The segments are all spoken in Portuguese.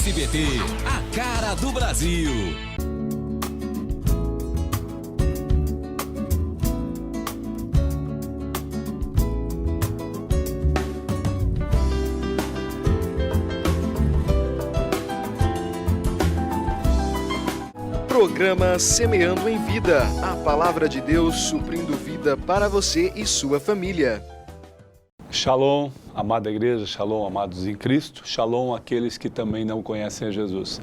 SBT, a cara do Brasil. Programa Semeando em Vida, a palavra de Deus suprindo vida para você e sua família. Shalom, amada igreja, shalom, amados em Cristo, shalom àqueles que também não conhecem a Jesus.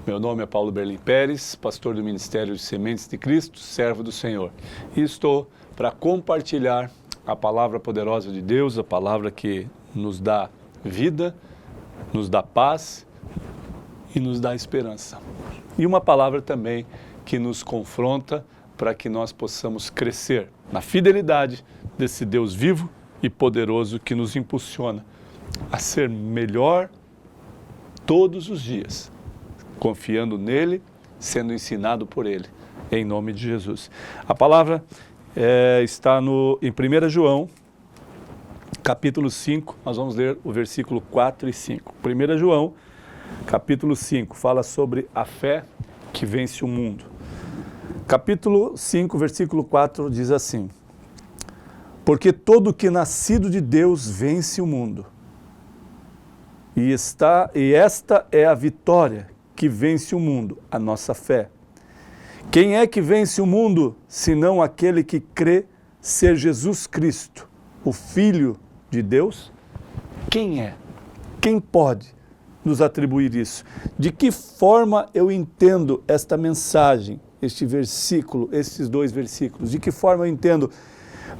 Meu nome é Paulo Berlim Pérez, pastor do Ministério de Sementes de Cristo, servo do Senhor. E estou para compartilhar a palavra poderosa de Deus, a palavra que nos dá vida, nos dá paz e nos dá esperança. E uma palavra também que nos confronta para que nós possamos crescer na fidelidade desse Deus vivo e poderoso que nos impulsiona a ser melhor todos os dias, confiando nele, sendo ensinado por ele, em nome de Jesus. A palavra está em 1 João, capítulo 5, nós vamos ler o versículo 4 e 5. 1 João, capítulo 5, fala sobre a fé que vence o mundo. Capítulo 5, versículo 4 diz assim: porque todo que nascido de Deus vence o mundo. E esta é a vitória que vence o mundo, a nossa fé. Quem é que vence o mundo, senão aquele que crê ser Jesus Cristo, o Filho de Deus? Quem é? Quem pode nos atribuir isso? De que forma eu entendo esta mensagem, este versículo, estes dois versículos? De que forma eu entendo?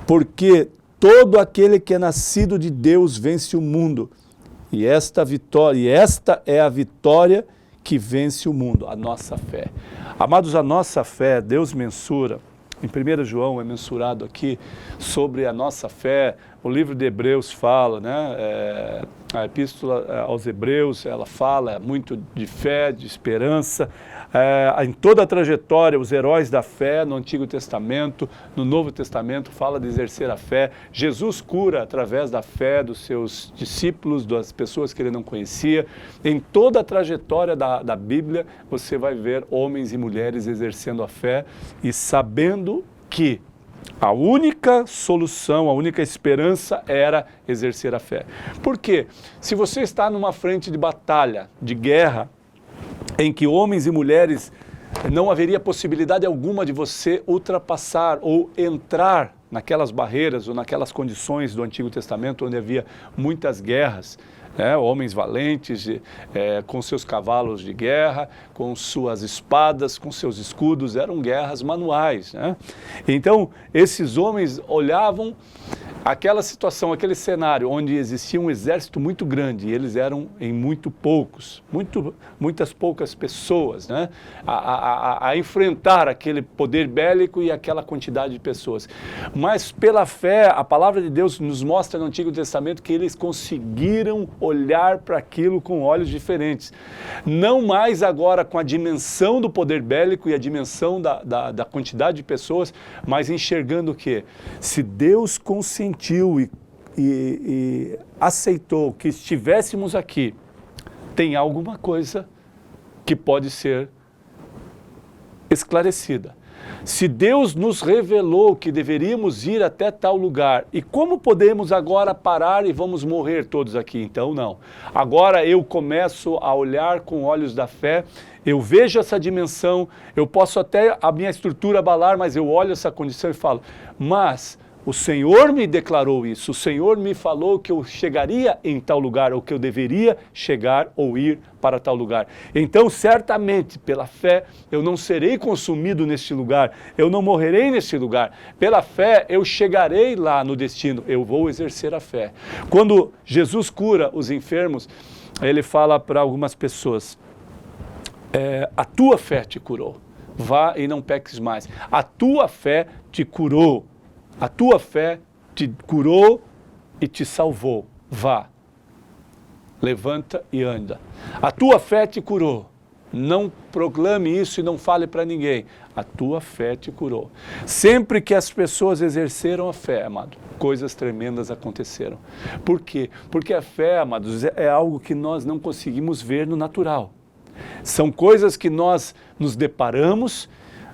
Porque todo aquele que é nascido de Deus vence o mundo. E esta é a vitória que vence o mundo, a nossa fé. Amados, a nossa fé, Deus mensura. Em 1 João é mensurado aqui sobre a nossa fé. O livro de Hebreus fala, né? A epístola aos Hebreus, ela fala muito de fé, de esperança. Em toda a trajetória, os heróis da fé no Antigo Testamento, no Novo Testamento, fala de exercer a fé. Jesus cura através da fé dos seus discípulos, das pessoas que ele não conhecia. Em toda a trajetória da Bíblia, você vai ver homens e mulheres exercendo a fé e sabendo que a única solução, a única esperança era exercer a fé. Por quê? Se você está numa frente de batalha, de guerra, em que homens e mulheres não haveria possibilidade alguma de você ultrapassar ou entrar naquelas barreiras ou naquelas condições do Antigo Testamento onde havia muitas guerras, homens valentes com seus cavalos de guerra, com suas espadas, com seus escudos, eram guerras manuais, né? Então, esses homens olhavam aquela situação, aquele cenário onde existia um exército muito grande e eles eram em muitas poucas pessoas, né? a enfrentar aquele poder bélico e aquela quantidade de pessoas. Mas pela fé, a palavra de Deus nos mostra no Antigo Testamento que eles conseguiram olhar para aquilo com olhos diferentes. Não mais agora com a dimensão do poder bélico e a dimensão da quantidade de pessoas, mas enxergando que se Deus consentiu e aceitou que estivéssemos aqui, tem alguma coisa que pode ser esclarecida. Se Deus nos revelou que deveríamos ir até tal lugar, e como podemos agora parar e vamos morrer todos aqui? Então não. Agora eu começo a olhar com olhos da fé, eu vejo essa dimensão, eu posso até a minha estrutura abalar, mas eu olho essa condição e falo, mas o Senhor me declarou isso, o Senhor me falou que eu chegaria em tal lugar, ou que eu deveria chegar ou ir para tal lugar. Então, certamente, pela fé, eu não serei consumido neste lugar, eu não morrerei neste lugar. Pela fé, eu chegarei lá no destino, eu vou exercer a fé. Quando Jesus cura os enfermos, ele fala para algumas pessoas, a tua fé te curou, vá e não peques mais. A tua fé te curou. A tua fé te curou e te salvou. Vá, levanta e anda. A tua fé te curou. Não proclame isso e não fale para ninguém. A tua fé te curou. Sempre que as pessoas exerceram a fé, amado, coisas tremendas aconteceram. Por quê? Porque a fé, amados, é algo que nós não conseguimos ver no natural. São coisas que nós nos deparamos,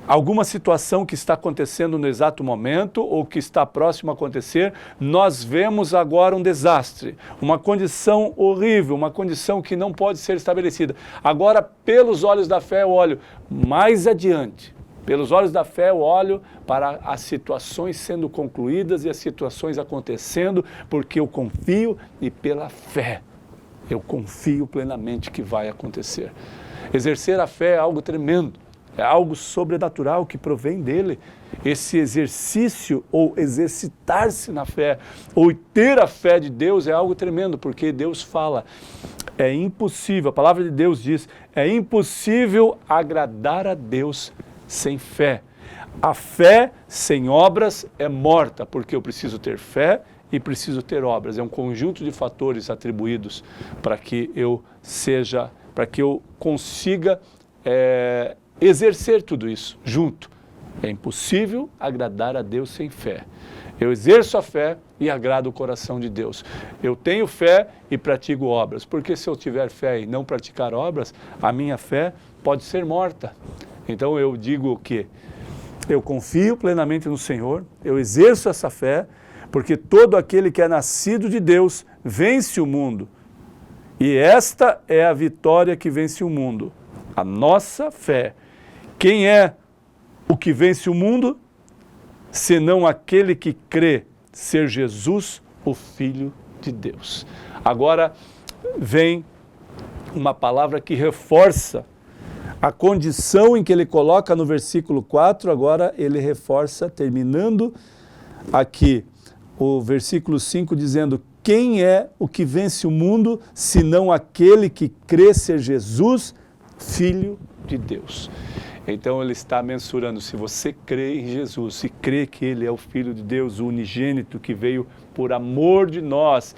alguma situação que está acontecendo no exato momento ou que está próximo a acontecer, nós vemos agora um desastre, uma condição horrível, uma condição que não pode ser estabelecida. Agora, pelos olhos da fé, eu olho mais adiante. Pelos olhos da fé, eu olho para as situações sendo concluídas e as situações acontecendo, porque eu confio e pela fé eu confio plenamente que vai acontecer. Exercer a fé é algo tremendo. É algo sobrenatural que provém dele. Esse exercício ou exercitar-se na fé ou ter a fé de Deus é algo tremendo, porque Deus fala, é impossível, a palavra de Deus diz, é impossível agradar a Deus sem fé. A fé sem obras é morta, porque eu preciso ter fé e preciso ter obras. É um conjunto de fatores atribuídos para que eu consiga exercer tudo isso junto. É impossível agradar a Deus sem fé. Eu exerço a fé e agrado o coração de Deus. Eu tenho fé e pratico obras, porque se eu tiver fé e não praticar obras, a minha fé pode ser morta. Então eu digo que eu confio plenamente no Senhor, eu exerço essa fé, porque todo aquele que é nascido de Deus vence o mundo. E esta é a vitória que vence o mundo, a nossa fé. Quem é o que vence o mundo, senão aquele que crê ser Jesus, o Filho de Deus? Agora vem uma palavra que reforça a condição em que ele coloca no versículo 4, agora ele reforça, terminando aqui o versículo 5, dizendo: quem é o que vence o mundo, senão aquele que crê ser Jesus, Filho de Deus? Então ele está mensurando, se você crê em Jesus, se crê que ele é o Filho de Deus, o unigênito que veio por amor de nós,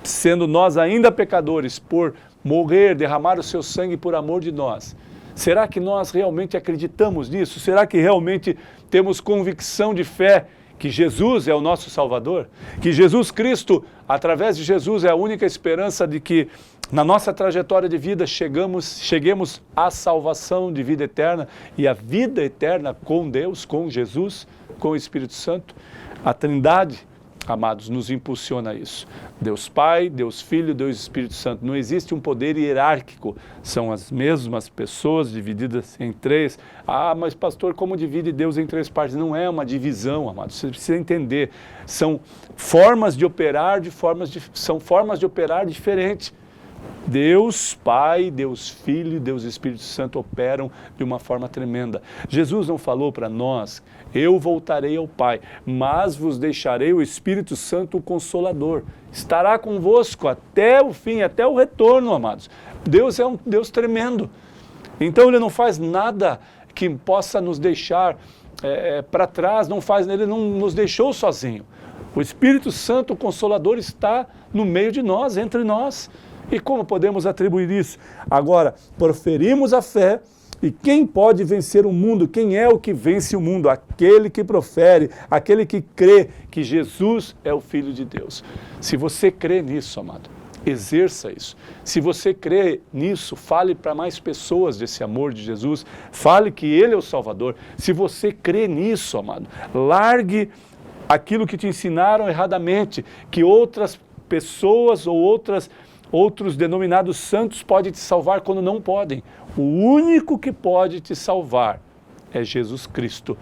sendo nós ainda pecadores, por morrer, derramar o seu sangue por amor de nós. Será que nós realmente acreditamos nisso? Será que realmente temos convicção de fé que Jesus é o nosso Salvador? Que Jesus Cristo, através de Jesus, é a única esperança de que na nossa trajetória de vida cheguemos à salvação de vida eterna e à vida eterna com Deus, com Jesus, com o Espírito Santo? A Trindade, amados, nos impulsiona a isso. Deus Pai, Deus Filho, Deus Espírito Santo. Não existe um poder hierárquico. São as mesmas pessoas divididas em três. Ah, mas pastor, como divide Deus em três partes? Não é uma divisão, amados. Você precisa entender. São formas de operar, são formas de operar diferentes. Deus Pai, Deus Filho e Deus Espírito Santo operam de uma forma tremenda. Jesus não falou para nós: eu voltarei ao Pai, mas vos deixarei o Espírito Santo, o Consolador. Estará convosco até o fim, até o retorno, amados. Deus é um Deus tremendo. Então ele não faz nada que possa nos deixar para trás, ele não nos deixou sozinho. O Espírito Santo, o Consolador, está no meio de nós, entre nós. E como podemos atribuir isso? Agora, proferimos a fé, e quem pode vencer o mundo? Quem é o que vence o mundo? Aquele que profere, aquele que crê que Jesus é o Filho de Deus. Se você crê nisso, amado, exerça isso. Se você crê nisso, fale para mais pessoas desse amor de Jesus, fale que Ele é o Salvador. Se você crê nisso, amado, largue aquilo que te ensinaram erradamente, que outras pessoas ou outros denominados santos podem te salvar quando não podem. O único que pode te salvar é Jesus Cristo.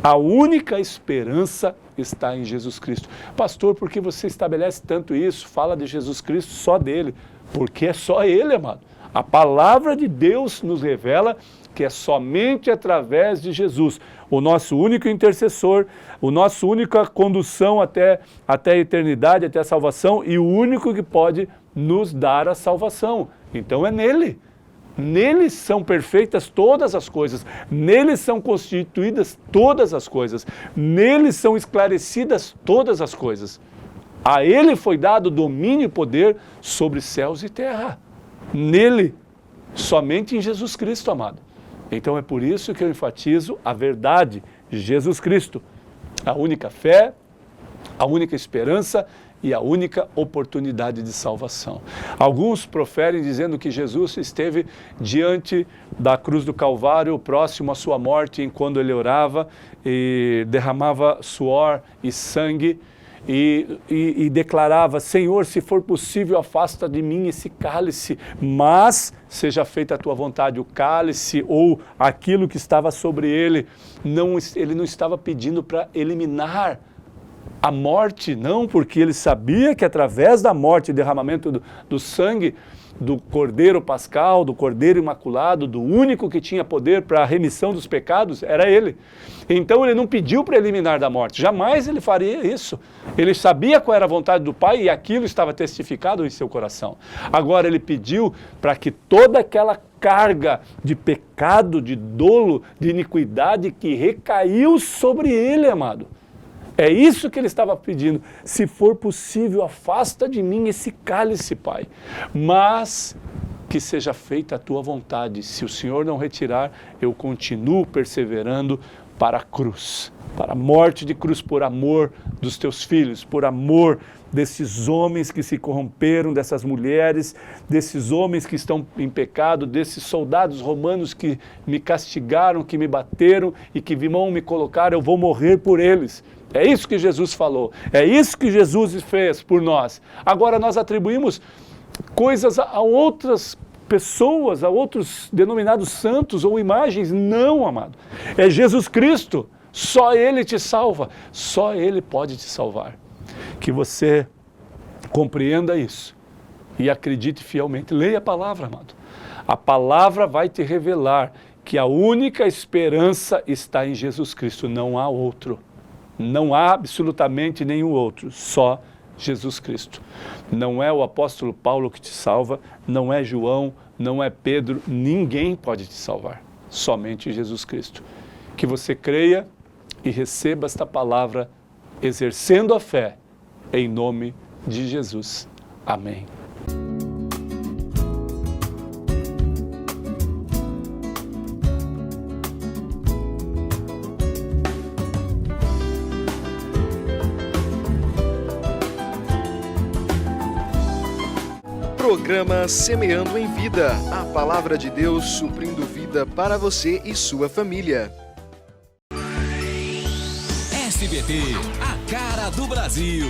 A única esperança está em Jesus Cristo. Pastor, por que você estabelece tanto isso? Fala de Jesus Cristo, só dele. Porque é só ele, amado. A palavra de Deus nos revela que é somente através de Jesus, o nosso único intercessor, a nossa única condução até a eternidade, até a salvação, e o único que pode nos dar a salvação. Então é nele. Nele são perfeitas todas as coisas, nele são constituídas todas as coisas, nele são esclarecidas todas as coisas. A ele foi dado domínio e poder sobre céus e terra. Nele, somente em Jesus Cristo, amado. Então é por isso que eu enfatizo a verdade de Jesus Cristo, a única fé, a única esperança e a única oportunidade de salvação. Alguns proferem dizendo que Jesus esteve diante da cruz do Calvário, próximo à sua morte, enquanto ele orava e derramava suor e sangue, e declarava: Senhor, se for possível, afasta de mim esse cálice, mas seja feita a tua vontade. O cálice ou aquilo que estava sobre ele, ele não estava pedindo para eliminar a morte, não, porque ele sabia que através da morte e derramamento do sangue do Cordeiro Pascal, do Cordeiro Imaculado, do único que tinha poder para a remissão dos pecados, era ele. Então ele não pediu para eliminar da morte, jamais ele faria isso. Ele sabia qual era a vontade do Pai e aquilo estava testificado em seu coração. Agora ele pediu para que toda aquela carga de pecado, de dolo, de iniquidade que recaiu sobre ele, amado. É isso que ele estava pedindo. Se for possível, afasta de mim esse cálice, Pai. Mas que seja feita a tua vontade. Se o Senhor não retirar, eu continuo perseverando para a cruz, para a morte de cruz, por amor dos teus filhos, por amor desses homens que se corromperam, dessas mulheres, desses homens que estão em pecado, desses soldados romanos que me castigaram, que me bateram e que vão me colocar, eu vou morrer por eles. É isso que Jesus falou, é isso que Jesus fez por nós. Agora nós atribuímos coisas a outras pessoas, a outros denominados santos ou imagens. Não, amado. É Jesus Cristo. Só Ele te salva. Só Ele pode te salvar. Que você compreenda isso e acredite fielmente. Leia a palavra, amado. A palavra vai te revelar que a única esperança está em Jesus Cristo. Não há outro. Não há absolutamente nenhum outro. Só Jesus Cristo. Não é o apóstolo Paulo que te salva, não é João, não é Pedro, ninguém pode te salvar, somente Jesus Cristo. Que você creia e receba esta palavra, exercendo a fé, em nome de Jesus. Amém. Programa Semeando em Vida, a palavra de Deus suprindo vida para você e sua família. SBT, a cara do Brasil.